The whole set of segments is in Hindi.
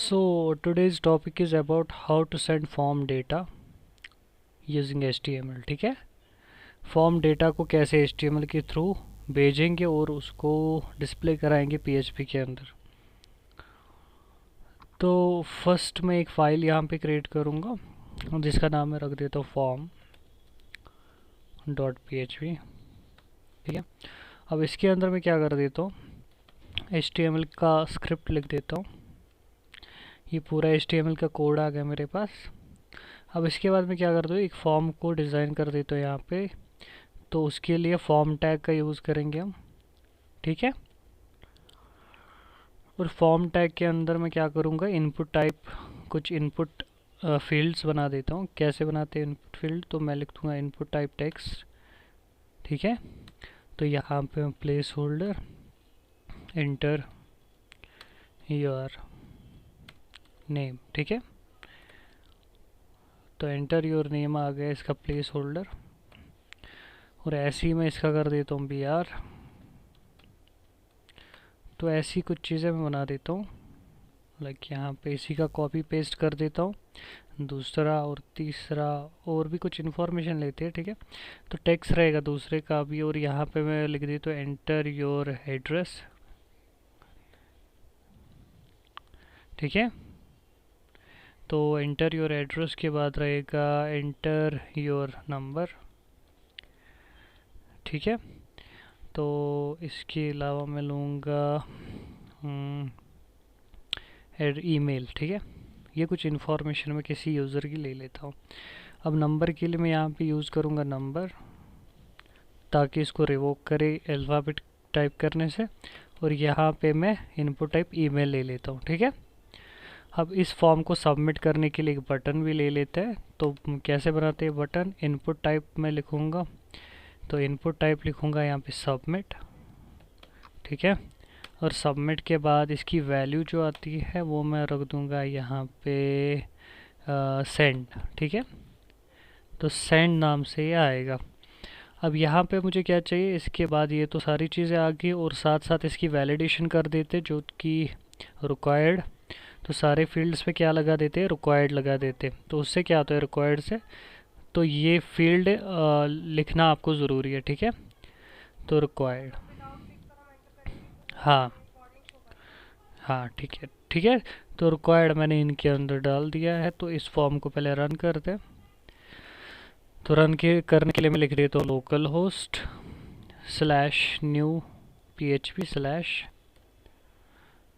So today's topic is about how to send form data using HTML। ठीक है, फॉर्म डेटा को कैसे HTML के थ्रू भेजेंगे और उसको डिस्प्ले कराएंगे PHP के अंदर। तो फर्स्ट मैं एक फ़ाइल यहाँ पे क्रिएट करूँगा जिसका नाम मैं रख देता हूँ form.php। ठीक है, अब इसके अंदर मैं क्या कर देता हूँ, HTML का स्क्रिप्ट लिख देता हूँ। ये पूरा HTML का कोड आ गया मेरे पास। अब इसके बाद मैं क्या करता हूँ, एक फॉर्म को डिज़ाइन कर देता हूँ यहाँ पे। तो उसके लिए फॉर्म टैग का यूज़ करेंगे हम। ठीक है, और फॉर्म टैग के अंदर मैं क्या करूँगा, इनपुट टाइप कुछ इनपुट फील्ड्स बना देता हूँ। कैसे बनाते हैं इनपुट फील्ड, तो मैं लिख दूँगा इनपुट टाइप टेक्स्ट। ठीक है, तो यहाँ पे मैं place holder enter your name. ठीक है, तो एंटर योर नेम आ गया इसका प्लेस होल्डर। और ऐसे ही मैं इसका कर देता हूँ BR। तो ऐसी कुछ चीज़ें मैं बना देता हूँ, लाइक यहाँ पे इसी का कॉपी पेस्ट कर देता हूँ। दूसरा और तीसरा और भी कुछ इन्फॉर्मेशन लेते हैं। ठीक है, तो टेक्स्ट रहेगा दूसरे का भी। और यहाँ पे मैं लिख देता हूँ एंटर योर एड्रेस। ठीक है, तो एंटर योर एड्रेस के बाद रहेगा एंटर योर नंबर। ठीक है, तो इसके अलावा मैं लूँगा ईमेल। ठीक है, ये कुछ इन्फॉर्मेशन मैं किसी यूज़र की ले लेता हूँ। अब नंबर के लिए मैं यहाँ पे यूज़ करूँगा नंबर, ताकि इसको रिवोक करे अल्फ़ाबेट टाइप करने से। और यहाँ पे मैं इनपुट टाइप ईमेल ले लेता हूँ। ठीक है, अब इस फॉर्म को सबमिट करने के लिए एक बटन भी ले लेते हैं। तो कैसे बनाते हैं बटन, इनपुट टाइप में लिखूँगा, तो इनपुट टाइप लिखूँगा यहाँ पे सबमिट। ठीक है, और सबमिट के बाद इसकी वैल्यू जो आती है वो मैं रख दूँगा यहाँ पे सेंड। ठीक है, तो सेंड नाम से ये आएगा। अब यहाँ पे मुझे क्या चाहिए, इसके बाद ये तो सारी चीज़ें आ गई और साथ साथ इसकी वैलिडेशन कर देते जो कि रिक्वायर्ड। तो सारे फील्ड्स पे क्या लगा देते हैं, रिक्वायर्ड लगा देते। तो उससे क्या होता है रिक्वायर्ड से, तो ये फील्ड लिखना आपको ज़रूरी है। ठीक है, तो रिक्वायर्ड, हाँ हाँ ठीक है ठीक है। तो रिक्वायर्ड मैंने इनके अंदर डाल दिया है। तो इस फॉर्म को पहले रन करते हैं। तो रन के करने के लिए मैं लिख देता हूँ local host /new php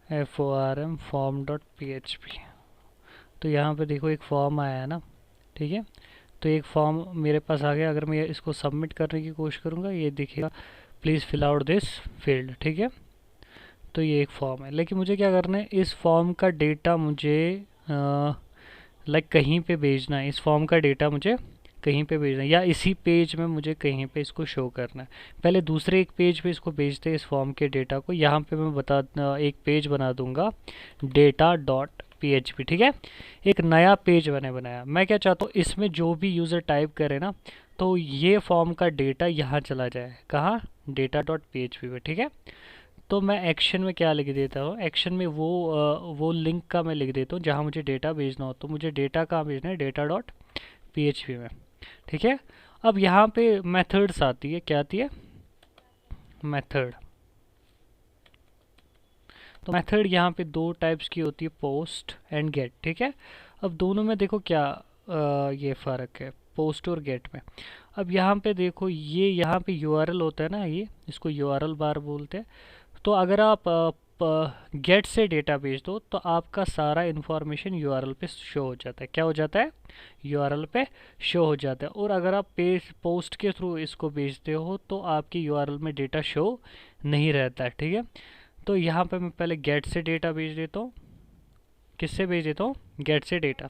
/form form.php। तो यहाँ पे देखो एक फॉर्म आया है ना। ठीक है, तो एक फॉर्म मेरे पास आ गया। अगर मैं इसको सबमिट करने की कोशिश करूँगा, ये दिखेगा please fill out this field. ठीक है, तो ये एक फॉर्म है, लेकिन मुझे क्या करना है, इस फॉर्म का डेटा मुझे लाइक कहीं पे भेजना है। इस फॉर्म का डेटा मुझे कहीं पे भेजना है, या इसी पेज में मुझे कहीं पे इसको शो करना है। पहले दूसरे एक पेज पे इसको भेजते हैं इस फॉर्म के डेटा को। यहाँ पे मैं एक पेज बना दूंगा data.php। ठीक है, एक नया पेज मैंने बनाया। मैं क्या चाहता हूँ, इसमें जो भी यूज़र टाइप करे ना, तो ये फॉर्म का डेटा यहाँ चला जाए। कहाँ, data.php पे। ठीक है, तो मैं एक्शन में क्या लिख देता हूँ, एक्शन में वो लिंक का मैं लिख देता हूँ जहाँ मुझे डेटा भेजना हो। तो मुझे डेटा कहाँ भेजना है, data.php में। ठीक है, अब यहाँ पे मेथड्स आती है। क्या आती है, मेथड। तो मेथड यहाँ पे दो टाइप्स की होती है, पोस्ट एंड गेट। ठीक है, अब दोनों में देखो क्या ये फ़र्क है पोस्ट और गेट में। अब यहाँ पे देखो, ये यहाँ पे URL होता है ना, ये इसको URL बार बोलते हैं। तो अगर आप गेट से डेटा भेज दो, तो आपका सारा इन्फॉर्मेशन URL पे शो हो जाता है। क्या हो जाता है, URL पे शो हो जाता है। और अगर आप पोस्ट के थ्रू इसको भेजते हो, तो आपकी URL में डेटा शो नहीं रहता है। ठीक है, तो यहाँ पे मैं पहले गेट से डेटा भेज देता हूँ। किससे भेज देता हूँ, गेट से डेटा।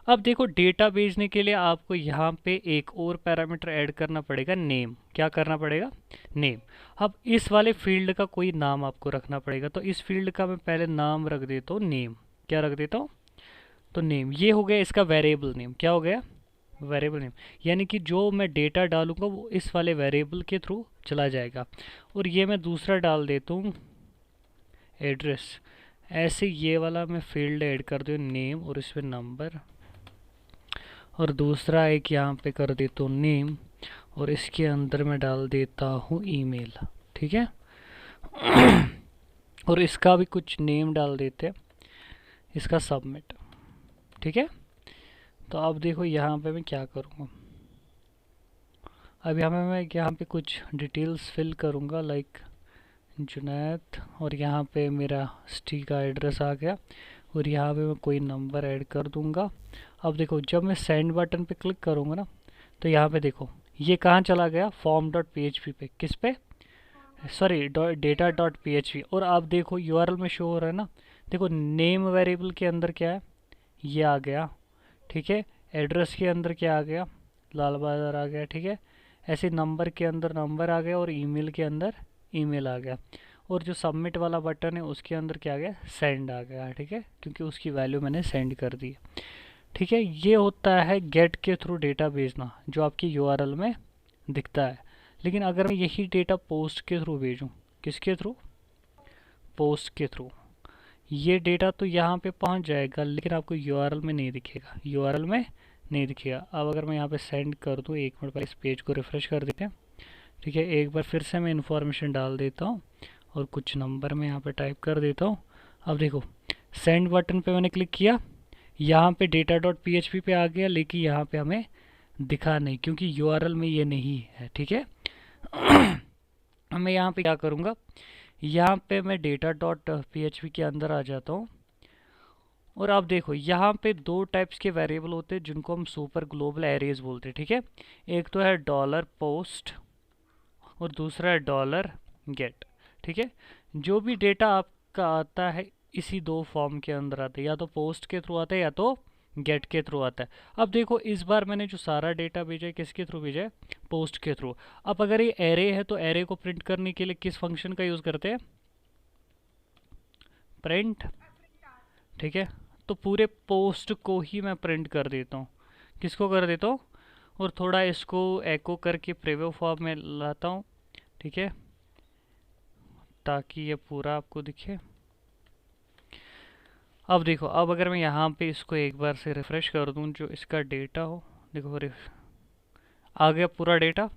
अब देखो, डेटा भेजने के लिए आपको यहाँ पे एक और पैरामीटर ऐड करना पड़ेगा, नेम। क्या करना पड़ेगा, नेम। अब इस वाले फील्ड का कोई नाम आपको रखना पड़ेगा। तो इस फील्ड का मैं पहले नाम रख देता हूँ नेम। क्या रख देता हूँ, तो नेम। ये हो गया इसका वेरिएबल नेम। क्या हो गया, वेरिएबल नेम। यानी कि जो मैं डेटा डालूंगा वो इस वाले वेरिएबल के थ्रू चला जाएगा। और ये मैं दूसरा डाल देता हूँ एड्रेस, ऐसे ये वाला मैं फील्ड ऐड कर दूँ नेम और इसमें नंबर, और दूसरा एक यहाँ पे कर देता हूँ नेम और इसके अंदर मैं डाल देता हूँ ईमेल। ठीक है। और इसका भी कुछ नेम डाल देते हैं, इसका सबमिट। ठीक है। तो अब देखो यहाँ पे मैं क्या करूँगा, अब यहाँ पे मैं यहाँ पे कुछ डिटेल्स फिल करूँगा लाइक जुनैद, और यहाँ पे मेरा सिटी का एड्रेस आ गया, और यहाँ पे मैं कोई नंबर ऐड कर दूँगा। अब देखो जब मैं सेंड बटन पे क्लिक करूँगा ना, तो यहाँ पे देखो ये कहाँ चला गया, form.php पे, किस पे, सॉरी data.php। और आप देखो यूआरएल में शो हो रहा है ना, देखो नेम वेरिएबल के अंदर क्या है, ये आ गया। ठीक है। एड्रेस के अंदर क्या आ गया, लाल बाजार आ गया। ठीक है। ऐसे नंबर के अंदर नंबर आ गया, और ईमेल के अंदर ईमेल आ गया, और जो सबमिट वाला बटन है उसके अंदर क्या आ गया, सेंड आ गया। ठीक है, क्योंकि उसकी वैल्यू मैंने सेंड कर दी। ठीक है। ये होता है गेट के थ्रू डेटा भेजना, जो आपकी यूआरएल में दिखता है। लेकिन अगर मैं यही डेटा पोस्ट के थ्रू भेजूँ, किसके थ्रू, पोस्ट के थ्रू, ये डेटा तो यहाँ पे पहुँच जाएगा, लेकिन आपको यूआरएल में नहीं दिखेगा, यूआरएल में नहीं दिखेगा। अब अगर मैं यहाँ पे सेंड कर दूँ, एक मिनट पहले इस पेज को रिफ्रेश कर देते हैं। ठीक है। एक बार फिर से मैं इन्फॉर्मेशन डाल देता हूँ, और कुछ नंबर मैं यहाँ पे टाइप कर देता हूँ। अब देखो सेंड बटन पे मैंने क्लिक किया, यहाँ पे data.php पे आ गया, लेकिन यहाँ पे हमें दिखा नहीं, क्योंकि यूआरएल में ये नहीं है। ठीक है। अब मैं यहाँ पे क्या करूँगा, यहाँ पे मैं data.php के अंदर आ जाता हूँ, और आप देखो यहाँ पे दो टाइप्स के वेरिएबल होते हैं जिनको हम सुपर ग्लोबल एरेज बोलते हैं। ठीक है। एक तो है डॉलर पोस्ट, और दूसरा है डॉलर गेट। ठीक है। जो भी डेटा आपका आता है इसी दो फॉर्म के अंदर आता है, या तो पोस्ट के थ्रू आता है या तो गेट के थ्रू आता है। अब देखो इस बार मैंने जो सारा डेटा भेजा है किसके थ्रू भेजा है, पोस्ट के थ्रू। अब अगर ये एरे है तो एरे को प्रिंट करने के लिए किस फंक्शन का यूज़ करते हैं, प्रिंट। ठीक है। तो पूरे पोस्ट को ही मैं प्रिंट कर देता हूँ, किसको कर देता हूँ, और थोड़ा इसको एको करके प्रीव्यू फॉर्म में लाता हूँ। ठीक है, ताकि ये पूरा आपको दिखे। अब देखो, अब अगर मैं यहाँ पे इसको एक बार से रिफ़्रेश कर दूँ, जो इसका डेटा हो, देखो आ गया पूरा डेटा।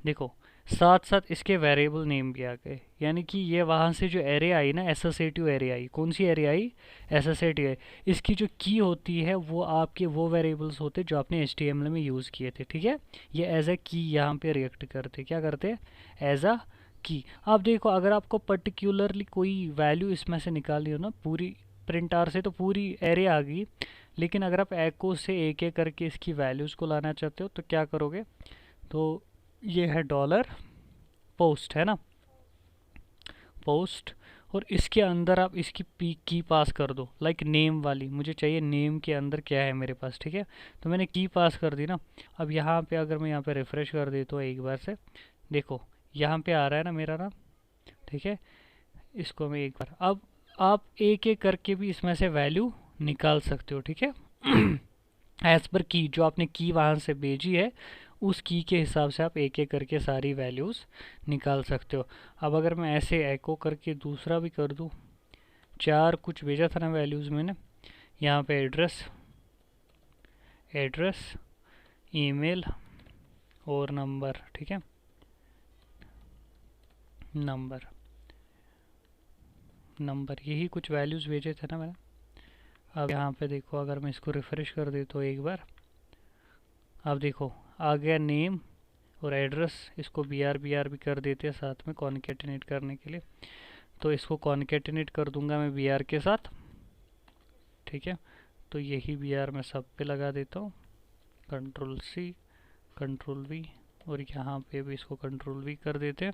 देखो साथ साथ इसके वेरिएबल नेम भी आ गए, यानी कि ये वहाँ से जो एरे आई ना, एसोसिएटिव एरे आई, कौन सी एरे आई, एसोसिएटिव है। इसकी जो की होती है वो आपके वो वेरिएबल्स होते जो आपने HTML में यूज़ किए थे। ठीक है। ये एज अ की यहाँ पे रिएक्ट करते, क्या करते, एज अ की। आप देखो अगर आपको पर्टिकुलरली कोई वैल्यू इसमें से निकालनी हो ना, पूरी प्रिंट आर से तो पूरी एरे आ गई, लेकिन अगर आप एको से एक एक करके इसकी वैल्यूज़ को लाना चाहते हो तो क्या करोगे, तो ये है डॉलर पोस्ट, है ना, पोस्ट, और इसके अंदर आप इसकी पी की पास कर दो, लाइक नेम वाली, मुझे चाहिए नेम के अंदर क्या है मेरे पास। ठीक है। तो मैंने की पास कर दी ना। अब यहाँ पे अगर मैं यहाँ पे रिफ़्रेश कर देता हूँ एक बार से, देखो यहाँ पे आ रहा है ना मेरा नाम। ठीक है। इसको मैं एक बार, अब आप एक एक करके भी इसमें से वैल्यू निकाल सकते हो। ठीक है। एज पर की, जो आपने की वहाँ से भेजी है उस की के हिसाब से आप एक एक करके सारी वैल्यूज़ निकाल सकते हो। अब अगर मैं ऐसे एको करके दूसरा भी कर दूँ, चार कुछ भेजा था ना वैल्यूज़ मैंने, यहाँ पे एड्रेस, एड्रेस, ईमेल और नंबर। ठीक है, नंबर, नंबर, यही कुछ वैल्यूज़ भेजे थे ना मैंने। अब यहाँ पे देखो अगर मैं इसको रिफ़्रेश कर देता हूँ एक बार, अब देखो आ गया नेम और एड्रेस। इसको बी आर भी कर देते हैं साथ में कॉन्केटिनेट करने के लिए, तो इसको कॉन्केटिनेट कर दूंगा मैं br के साथ। ठीक है। तो यही br मैं सब पे लगा देता हूँ, कंट्रोल C, कंट्रोल V, और यहाँ पे भी इसको कंट्रोल V कर देते हैं,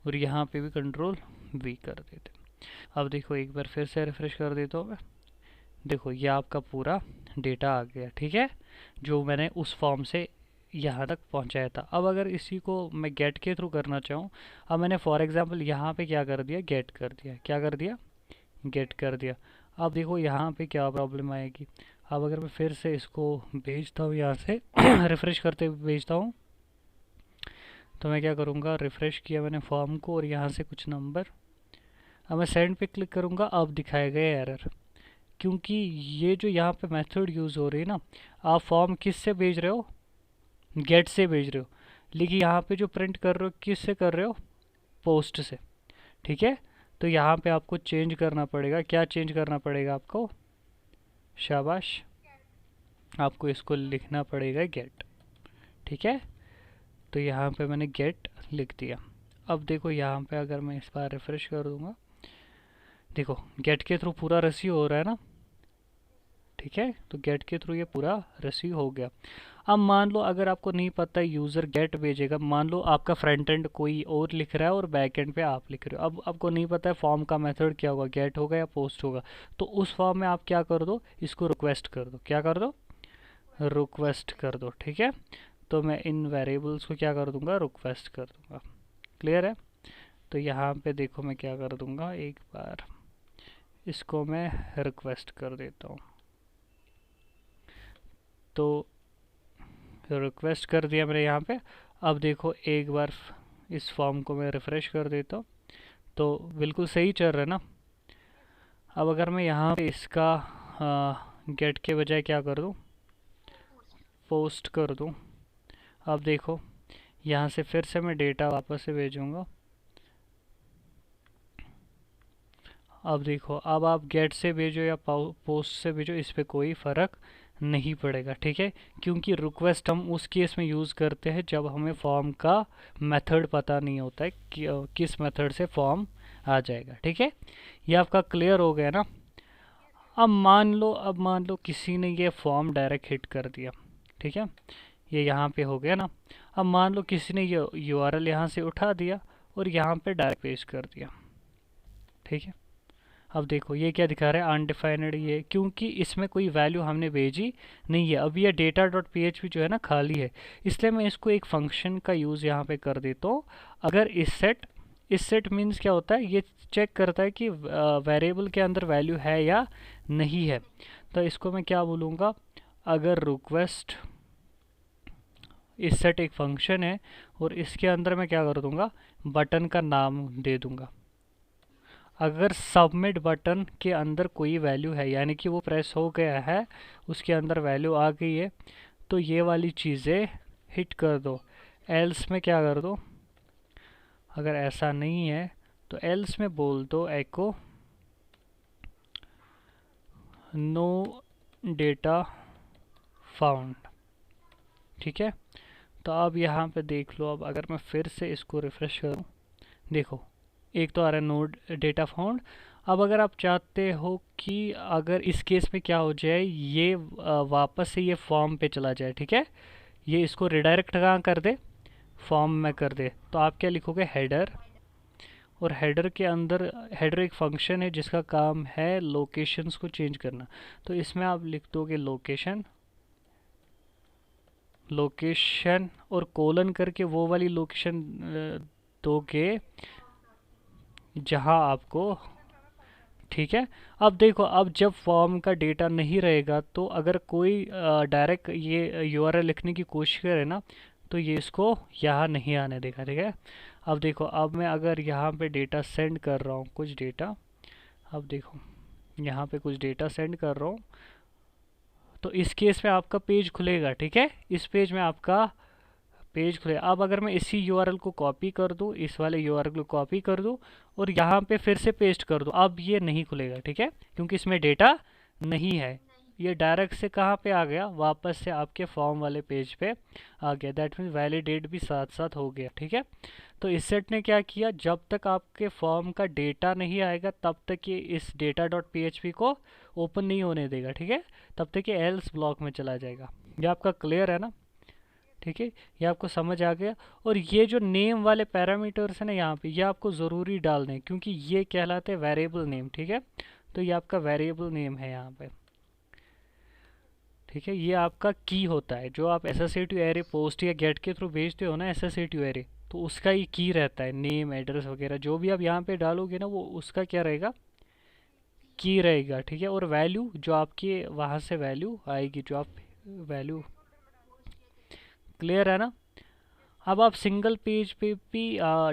और यहाँ पे भी कंट्रोल V कर देते हैं। अब देखो एक बार फिर से रिफ्रेश कर देता हूँ मैं, देखो ये आपका पूरा डेटा आ गया। ठीक है, जो मैंने उस फॉर्म से यहाँ तक पहुँचाया था। अब अगर इसी को मैं गेट के थ्रू करना चाहूँ, अब मैंने फॉर एग्जांपल यहाँ पे क्या कर दिया, गेट कर दिया, क्या कर दिया, गेट कर दिया। अब देखो यहाँ पे क्या प्रॉब्लम आएगी। अब अगर मैं फिर से इसको भेजता हूँ यहाँ से रिफ़्रेश करते हुए भेजता हूँ, तो मैं क्या करूँगा, रिफ़्रेश किया मैंने फॉर्म को और यहाँ से कुछ नंबर, अब मैं सेंड पे क्लिक करूँगा, अब दिखाएगा एरर, क्योंकि ये जो यहाँ पे मेथड यूज़ हो रही है ना, आप फॉर्म किस से भेज रहे हो, गेट से भेज रहे हो, लेकिन यहाँ पे जो प्रिंट कर रहे हो किस से कर रहे हो, पोस्ट से। ठीक है, तो यहाँ पे आपको चेंज करना पड़ेगा। क्या चेंज करना पड़ेगा आपको, शाबाश, आपको इसको लिखना पड़ेगा गेट। ठीक है, तो यहाँ पे मैंने गेट लिख दिया। अब देखो यहाँ पे अगर मैं इस बार रिफ्रेश कर दूंगा, देखो गेट के थ्रू पूरा रिसीव हो रहा है ना। ठीक है, तो गेट के थ्रू ये पूरा रिसीव हो गया। अब मान लो अगर आपको नहीं पता यूज़र गेट भेजेगा, मान लो आपका फ्रंट एंड कोई और लिख रहा है और बैक एंड पे आप लिख रहे हो, अब आपको नहीं पता है फॉर्म का मेथड क्या होगा, गेट होगा या पोस्ट होगा, तो उस फॉर्म में आप क्या कर दो, इसको रिक्वेस्ट कर दो। क्या कर दो, रिक्वेस्ट कर दो। ठीक है, तो मैं इन वेरिएबल्स को क्या कर दूंगा, रिक्वेस्ट कर दूंगा। क्लियर है, तो यहाँ पे देखो मैं क्या कर दूंगा, एक बार इसको मैं रिक्वेस्ट कर देता हूँ। तो रिक्वेस्ट कर दिया मैंने यहाँ पे। अब देखो एक बार इस फॉर्म को मैं रिफ़्रेश कर देता हूँ, तो बिल्कुल सही चल रहा है ना। अब अगर मैं यहाँ पे इसका गेट के बजाय क्या कर दूँ, पोस्ट कर दूँ, अब देखो यहाँ से फिर से मैं डेटा वापस से भेजूँगा। अब देखो, अब आप गेट से भेजो या पोस्ट से भेजो, इस पे कोई फ़र्क नहीं पड़ेगा। ठीक है, क्योंकि रिक्वेस्ट हम उस केस में यूज़ करते हैं जब हमें फॉर्म का मेथड पता नहीं होता है कि किस मेथड से फॉर्म आ जाएगा। ठीक है, ये आपका क्लियर हो गया ना। अब मान लो किसी ने ये फॉर्म डायरेक्ट हिट कर दिया। ठीक है, ये यहाँ पे हो गया ना। अब मान लो किसी ने ये यूआरएल यहाँ से उठा दिया और यहाँ पे डायरेक्ट पेस्ट कर दिया। ठीक है, अब देखो ये क्या दिखा रहा है, अनडिफाइंड, ये क्योंकि इसमें कोई वैल्यू हमने भेजी नहीं है। अब ये डेटा डॉट php जो है ना खाली है, इसलिए मैं इसको एक फंक्शन का यूज़ यहाँ पे कर देता हूँ। अगर इस सेट मीन्स क्या होता है, ये चेक करता है कि वेरिएबल के अंदर वैल्यू है या नहीं है। तो इसको मैं क्या बोलूँगा, अगर रिक्वेस्ट इस सेट एक फंक्शन है और इसके अंदर मैं क्या कर दूँगा, बटन का नाम दे दूँगा। अगर सबमिट बटन के अंदर कोई वैल्यू है, यानी कि वो प्रेस हो गया है, उसके अंदर वैल्यू आ गई है, तो ये वाली चीज़ें हिट कर दो। एल्स में क्या कर दो, अगर ऐसा नहीं है तो एल्स में बोल दो एको नो डेटा फाउंड। ठीक है, तो अब यहाँ पे देख लो, अब अगर मैं फिर से इसको रिफ़्रेश करूँ, देखो एक तो आ रहा है नो डेटा फाउंड। अब अगर आप चाहते हो कि अगर इस केस में क्या हो जाए, ये वापस से ये फॉर्म पे चला जाए, ठीक है, ये इसको रिडायरेक्ट कहाँ कर दे, फॉर्म में कर दे, तो आप क्या लिखोगे, हेडर। और हेडर के अंदर, हेडर एक फंक्शन है जिसका काम है लोकेशंस को चेंज करना, तो इसमें आप लिख दोगे लोकेशन और कोलन करके वो वाली लोकेशन दोगे जहां आपको। ठीक है, अब देखो, अब जब फॉर्म का डेटा नहीं रहेगा तो अगर कोई डायरेक्ट ये यूआरएल लिखने की कोशिश करे ना, तो ये इसको यहाँ नहीं आने देगा। ठीक है, अब देखो, अब मैं अगर यहाँ पे डेटा सेंड कर रहा हूँ कुछ डेटा, अब देखो यहाँ पे कुछ डेटा सेंड कर रहा हूँ, तो इस केस में आपका पेज खुलेगा। ठीक है, इस पेज में आपका पेज खुले। अब अगर मैं इसी यूआरएल को कॉपी कर दूं, इस वाले यूआरएल को कॉपी कर दूं और यहाँ पे फिर से पेस्ट कर दूं, अब ये नहीं खुलेगा। ठीक है, क्योंकि इसमें डेटा नहीं है, ये डायरेक्ट से कहाँ पे आ गया, वापस से आपके फॉर्म वाले पेज पे आ गया। दैट मीन्स वैलिडेट भी साथ साथ हो गया। ठीक है, तो इस सेट ने क्या किया, जब तक आपके फॉर्म का डेटा नहीं आएगा तब तक ये इस डेटा डॉट php को ओपन नहीं होने देगा। ठीक है, तब तक ये एल्स ब्लॉक में चला जाएगा। ये आपका क्लियर है ना। ठीक है, ये आपको समझ आ गया। और ये जो नेम वाले पैरामीटर्स है ना यहाँ पे, ये आपको ज़रूरी डालने हैं, क्योंकि ये कहलाते हैं वेरिएबल नेम। ठीक है, तो ये आपका वेरिएबल नेम है यहाँ पे। ठीक है, ये आपका की होता है, जो आप एसोसिएटिव एरे पोस्ट या गेट के थ्रू भेजते हो ना, एसोसिएटिव एरे, तो उसका ये की रहता है, नेम एड्रेस वगैरह जो भी आप यहाँ पे डालोगे ना, वो उसका क्या रहेगा, की रहेगा। ठीक है, और वैल्यू जो आपकी वहाँ से वैल्यू आएगी, जो आप वैल्यू, क्लियर है ना। अब आप सिंगल पेज पे भी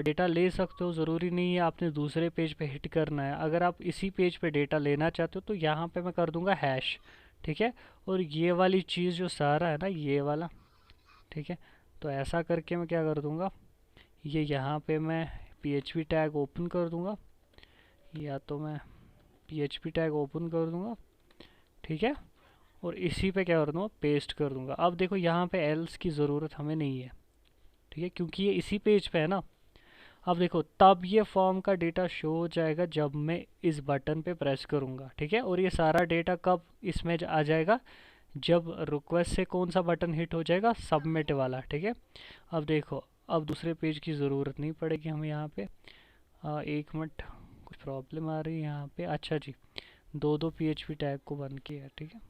डेटा ले सकते हो, ज़रूरी नहीं है आपने दूसरे पेज पे हिट करना है। अगर आप इसी पेज पे डेटा लेना चाहते हो तो यहाँ पे मैं कर दूंगा हैश, ठीक है। और ये वाली चीज़ जो सारा है ना, ये वाला, ठीक है। तो ऐसा करके मैं क्या कर दूंगा, ये यहाँ पे मैं PHP टैग ओपन कर दूंगा, या तो मैं PHP टैग ओपन कर दूंगा, ठीक है। और इसी पे क्या कर दूंगा, पेस्ट कर दूंगा। अब देखो यहाँ पे एल्स की ज़रूरत हमें नहीं है, ठीक है, क्योंकि ये इसी पेज पे है ना। अब देखो तब ये फॉर्म का डेटा शो हो जाएगा जब मैं इस बटन पे प्रेस करूँगा, ठीक है। और ये सारा डेटा कब इसमें आ जाएगा, जब रिक्वेस्ट से कौन सा बटन हिट हो जाएगा, सबमिट वाला, ठीक है। अब देखो अब दूसरे पेज की ज़रूरत नहीं पड़ेगी हमें यहाँ पे। एक मिनट, कुछ प्रॉब्लम आ रही है यहाँ पे। अच्छा जी, दो दो PHP टैग को बंद किया है, ठीक है।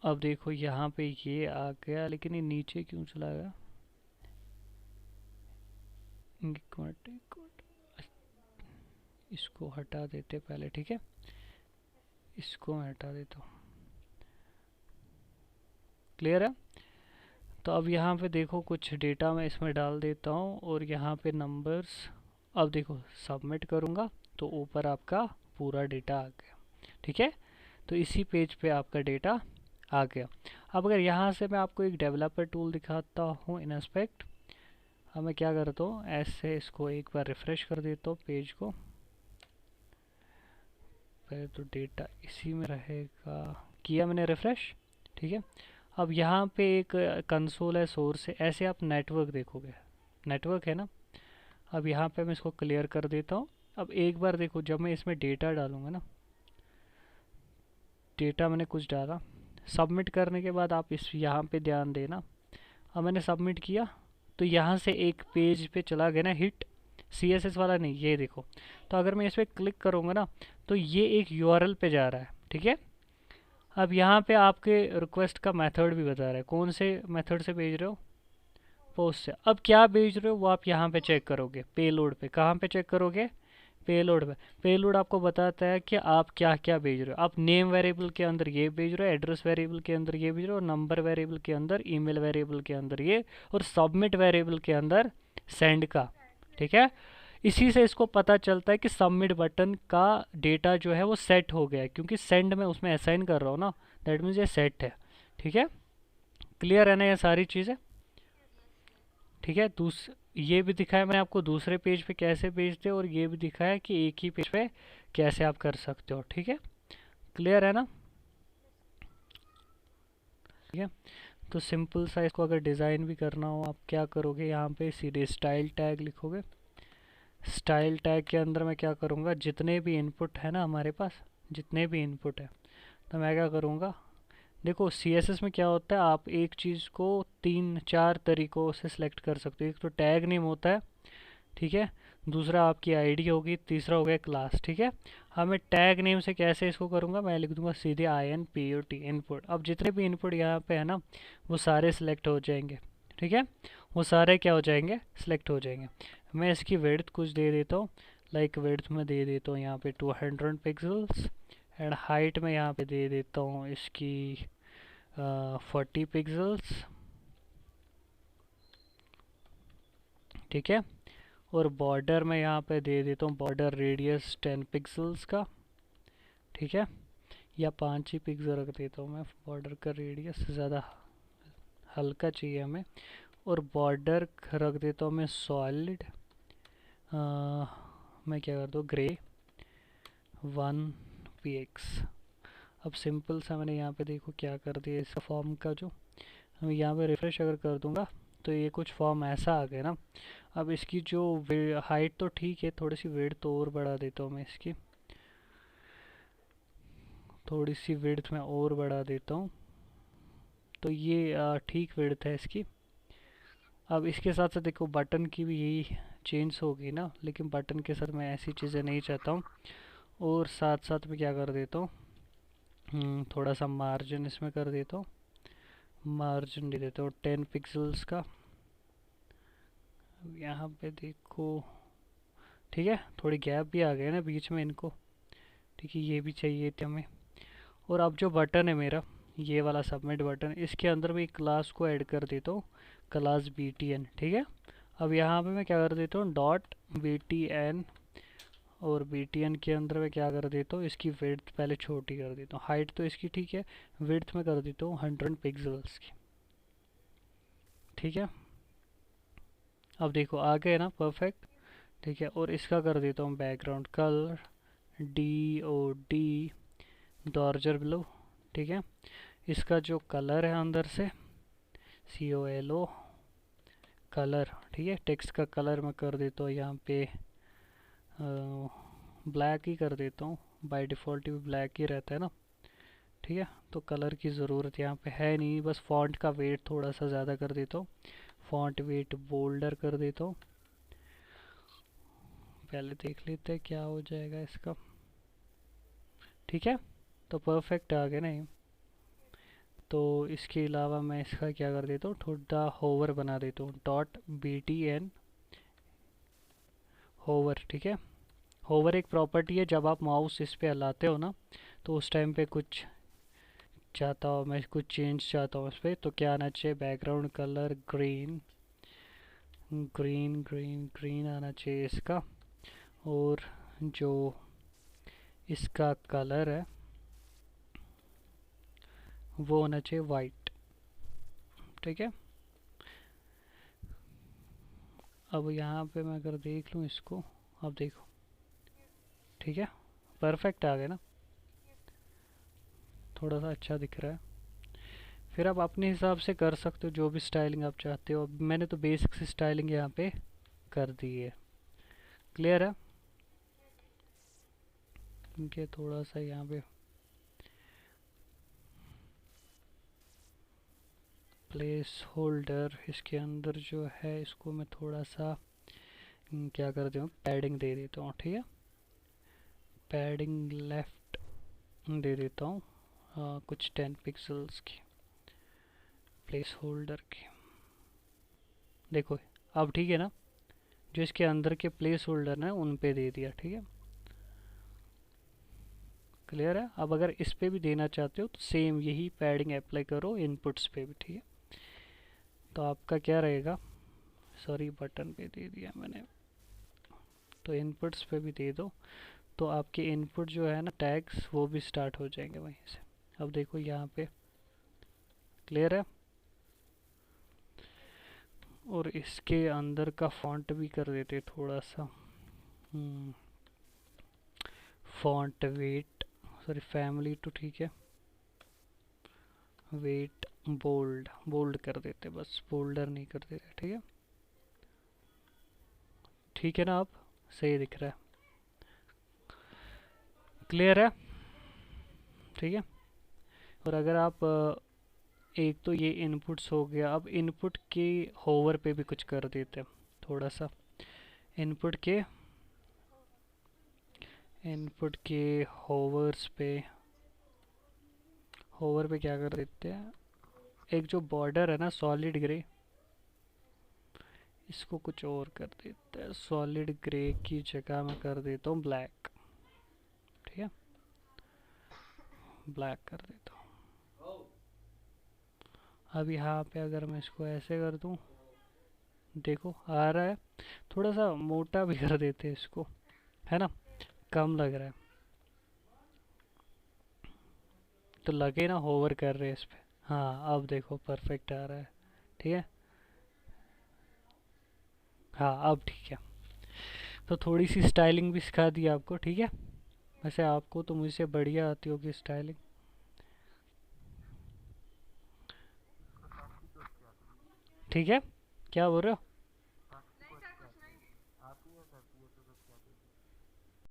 अब देखो यहाँ पे ये आ गया, लेकिन ये नीचे क्यों चला गया, एक मिनट एक मिनट, इसको हटा देते पहले, ठीक है। इसको मैं हटा देता हूँ, क्लियर है। तो अब यहाँ पे देखो कुछ डेटा मैं इसमें डाल देता हूँ, और यहाँ पे नंबर्स। अब देखो सबमिट करूँगा तो ऊपर आपका पूरा डेटा आ गया, ठीक है। तो इसी पेज पे आपका डेटा आ गया। अब अगर यहाँ से मैं आपको एक डेवलपर टूल दिखाता हूँ, इनस्पेक्ट। अब मैं क्या करता हूँ, ऐसे इसको एक बार रिफ़्रेश कर देता हूँ पेज को। पहले तो डेटा इसी में रहेगा, किया मैंने रिफ़्रेश, ठीक है। अब यहाँ पे एक कंसोल है, सोर्स है, ऐसे आप नेटवर्क देखोगे, नेटवर्क है ना। अब यहाँ पे मैं इसको क्लियर कर देता हूँ। अब एक बार देखो, जब मैं इसमें डेटा डालूंगा ना, डेटा मैंने कुछ डाला, सबमिट करने के बाद आप इस यहाँ पे ध्यान देना। अब मैंने सबमिट किया तो यहाँ से एक पेज पे चला गया ना हिट, CSS वाला नहीं, ये देखो। तो अगर मैं इस पर क्लिक करूँगा ना, तो ये एक URL पे जा रहा है, ठीक है। अब यहाँ पे आपके रिक्वेस्ट का मेथड भी बता रहा है, कौन से मेथड से भेज रहे हो, पोस्ट से। अब क्या भेज रहे हो वो आप यहाँ पे चेक करोगे, पेलोड पे। कहाँ पे चेक करोगे, पेलोड पे। पेलोड आपको बताता है कि आप क्या क्या भेज रहे हो। आप नेम वेरिएबल के अंदर ये भेज रहे हो, एड्रेस वेरिएबल के अंदर ये भेज रहे हो, नंबर वेरिएबल के अंदर, ईमेल वेरिएबल के अंदर ये, और सबमिट वेरिएबल के अंदर सेंड का, ठीक है। इसी से इसको पता चलता है कि सबमिट बटन का डेटा जो है वो सेट हो गया है, क्योंकि सेंड में उसमें असाइन कर रहा हूँ ना, दैट मीन्स ये सेट है, ठीक है। क्लियर है ना ये सारी चीज़ें, ठीक है। ये भी दिखाया मैंने आपको दूसरे पेज पे कैसे भेजते, और ये भी दिखाया कि एक ही पेज पे कैसे आप कर सकते हो, ठीक है। क्लियर है ना, ठीक है। तो सिंपल सा इसको अगर डिज़ाइन भी करना हो, आप क्या करोगे, यहाँ पे सीधे स्टाइल टैग लिखोगे। स्टाइल टैग के अंदर मैं क्या करूँगा, जितने भी इनपुट है ना हमारे पास, जितने भी इनपुट है, तो मैं क्या करूँगा, देखो CSS में क्या होता है, आप एक चीज़ को 3-4 तरीक़ों से सिलेक्ट कर सकते हो। एक तो टैग नेम होता है, ठीक है। दूसरा आपकी आईडी होगी, तीसरा हो गया क्लास, ठीक है। हाँ, मैं टैग नेम से कैसे इसको करूँगा, मैं लिख दूँगा सीधे INPUT इनपुट। अब जितने भी इनपुट यहाँ पे है ना, वो सारे सिलेक्ट हो जाएंगे, ठीक है। वो सारे क्या हो जाएंगे, सिलेक्ट हो जाएंगे। मैं इसकी विड्थ कुछ दे देता हूँ, लाइक विड्थ में दे देता हूँ यहाँ पे 200 पिक्सल्स, एंड हाइट में यहाँ पे दे देता हूँ इसकी 40 पिक्सल्स, ठीक है। और बॉर्डर में यहाँ पे दे देता हूँ बॉर्डर रेडियस 10 पिक्सल्स का, ठीक है। या 5 ही पिक्सल रख देता हूँ मैं, बॉर्डर का रेडियस ज़्यादा हल्का चाहिए हमें। और बॉर्डर रख देता हूँ मैं सॉलिड, मैं क्या कर दूँ, ग्रे 1px। अब सिंपल सा मैंने यहाँ पे देखो क्या कर दिया, इस फॉर्म का जो हम यहाँ पे रिफ़्रेश अगर कर दूँगा तो ये कुछ फॉर्म ऐसा आ गया ना। अब इसकी जो हाइट तो ठीक है, थोड़ी सी विड्थ तो और बढ़ा देता हूँ मैं इसकी, थोड़ी सी विड्थ में और बढ़ा देता हूँ, तो ये ठीक विड्थ है इसकी। अब इसके साथ साथ देखो बटन की भी यही चेंज होगी ना, लेकिन बटन के साथ मैं ऐसी चीज़ें नहीं चाहता हूँ। और साथ साथ में क्या कर देता हूँ, थोड़ा सा मार्जिन इसमें कर देता हूँ, मार्जिन दे देता हूँ 10 पिक्सल्स का। यहाँ पे देखो, ठीक है, थोड़ी गैप भी आ गई ना बीच में इनको, ठीक है, ये भी चाहिए थे हमें। और अब जो बटन है मेरा, ये वाला सबमिट बटन, इसके अंदर मैं एक क्लास को ऐड कर देता हूँ, क्लास btn, ठीक है। अब यहाँ पे मैं क्या कर देता हूँ, डॉट btn, और btn के अंदर मैं क्या कर देता हूँ, इसकी विड्थ पहले छोटी कर देता हूँ, हाइट तो इसकी ठीक है, विड्थ में कर देता हूँ 100 पिक्सल्स की, ठीक है। अब देखो आ गए ना परफेक्ट, ठीक है। और इसका कर देता हूँ बैकग्राउंड कलर DOD, डॉर्जर ब्लू, ठीक है। इसका जो कलर है अंदर से COLO कलर, ठीक है। टेक्स्ट का कलर मैं कर देता हूँ यहाँ पे ब्लैक ही कर देता हूँ, बाय डिफ़ॉल्ट भी ब्लैक ही रहता है ना, ठीक है। तो कलर की ज़रूरत यहाँ पे है नहीं, बस फॉन्ट का वेट थोड़ा सा ज़्यादा कर देता हूँ, फॉन्ट वेट बोल्डर कर देता हूँ। पहले देख लेते हैं क्या हो जाएगा इसका, ठीक है। तो परफेक्ट आ गया ना ये। तो इसके अलावा मैं इसका क्या कर देता हूँ, थोड़ा होवर बना देता हूँ, डॉट btn होवर, ठीक है। होवर एक प्रॉपर्टी है, जब आप माउस इस पे हलाते हो ना, तो उस टाइम पे कुछ चाहता हूँ मैं, कुछ चेंज चाहता हूँ इस पर, तो क्या आना चाहिए, background colour green, green green green आना चाहिए इसका। और जो इसका कलर है वो होना चाहिए वाइट, ठीक है। अब यहाँ पे मैं अगर देख लूँ इसको, अब देखो, ठीक है, परफेक्ट आ गया ना, थोड़ा सा अच्छा दिख रहा है। फिर आप अपने हिसाब से कर सकते हो जो भी स्टाइलिंग आप चाहते हो। अब मैंने तो बेसिक से स्टाइलिंग यहाँ पे कर दी है, क्लियर है। क्योंकि थोड़ा सा यहाँ पे प्लेस होल्डर, इसके अंदर जो है इसको मैं थोड़ा सा क्या कर देता हूँ, पैडिंग दे देता हूँ, ठीक है। पैडिंग लेफ्ट दे देता हूँ कुछ 10 पिक्सल्स की, प्लेस होल्डर की। देखो अब ठीक है ना, जो इसके अंदर के प्लेस होल्डर है उन पे दे दिया, ठीक है, क्लियर है। अब अगर इस पे भी देना चाहते हो तो सेम यही पैडिंग अप्लाई करो इनपुट्स पे भी, ठीक है। तो आपका क्या रहेगा, सॉरी बटन पे दे दिया मैंने, तो इनपुट्स पे भी दे दो, तो आपके इनपुट जो है ना टैग्स वो भी स्टार्ट हो जाएंगे वहीं से। अब देखो यहाँ पे क्लियर है। और इसके अंदर का फॉन्ट भी कर देते थोड़ा सा, font weight, sorry family two, ठीक है, वेट बोल्ड, बोल्ड कर देते, बस बोल्डर नहीं कर देते, ठीक है। ठीक है ना, अब सही दिख रहा है, क्लियर है, ठीक है। और अगर आप एक तो ये इनपुट्स हो गया, अब इनपुट के होवर पे भी कुछ कर देते हैं थोड़ा सा, इनपुट के होवर्स पे, होवर पे क्या कर देते हैं, एक जो बॉर्डर है ना सॉलिड ग्रे, इसको कुछ और कर देते हैं, सॉलिड ग्रे की जगह मैं कर देता हूँ ब्लैक, ठीक है, ब्लैक कर देता हूँ। अब यहाँ पे अगर मैं इसको ऐसे कर दूँ, देखो आ रहा है, थोड़ा सा मोटा भी कर देते हैं इसको, है ना, कम लग रहा है, तो लगे ना होवर कर रहे हैं इस पे। हाँ अब देखो परफेक्ट आ रहा है, ठीक है। हाँ अब ठीक है। तो थोड़ी सी स्टाइलिंग भी सिखा दी आपको, ठीक है। वैसे आपको तो मुझसे बढ़िया आती होगी स्टाइलिंग, ठीक है। क्या बोल रहे हो?